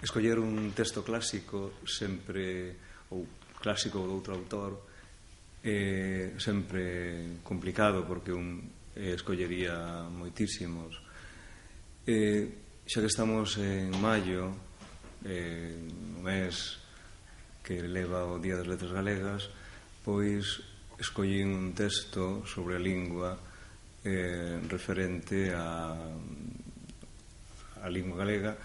Escoller un texto clásico sempre, ou clásico de outro autor, é sempre complicado porque un escollería moitísimos. Xa que estamos en maio, no mes que leva o Día das Letras Galegas, pois escollín un texto sobre a lingua referente a lingua galega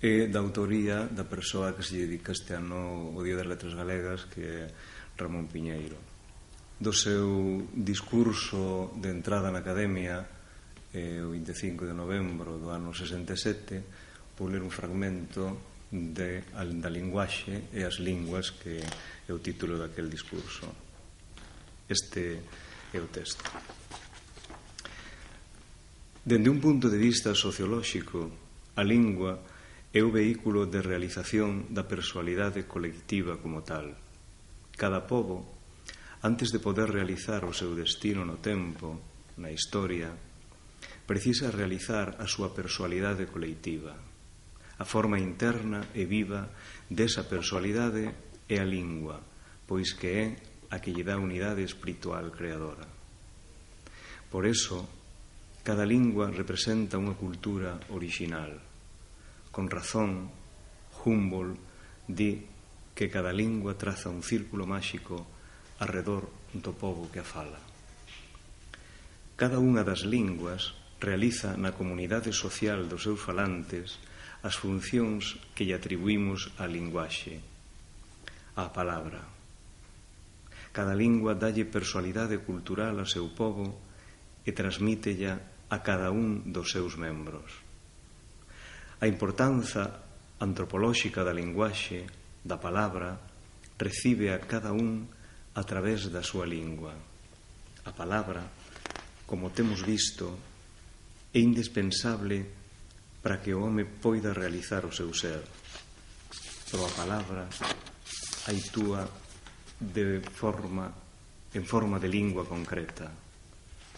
e da autoría da persoa que se dedica este ano o Día das Letras Galegas, que é Ramón Piñeiro. Do seu discurso de entrada na Academia o 25 de novembro do ano 67, vou ler un fragmento da linguaxe e as linguas, que é o título daquel discurso. Este é o texto. Dende un punto de vista sociolóxico, a lingua é o vehículo de realización da persoalidade colectiva como tal. Cada pobo, antes de poder realizar o seu destino no tempo, na historia, precisa realizar a súa persoalidade colectiva. A forma interna e viva desa persoalidade é a lingua, pois que é a que lle dá unidade espiritual creadora. Por eso, cada lingua representa unha cultura orixinal. Con razón, Humboldt di que cada lingua traza un círculo máxico arredor do pobo que a fala. Cada unha das linguas realiza na comunidade social dos seus falantes as funcións que lle atribuímos á linguaxe, á palabra. Cada lingua dalle personalidade cultural ao seu pobo e transmítella a cada un dos seus membros. A importanza antropolóxica da linguaxe, da palabra, recibe a cada un a través da súa lingua. A palabra, como temos visto, é indispensable para que o home poida realizar o seu ser. Pero a palabra aitúa en forma de lingua concreta.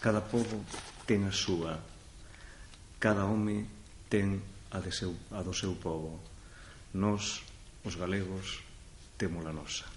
Cada pobo ten a súa, cada home ten a do seu pobo. Nós, os galegos, temos a nosa.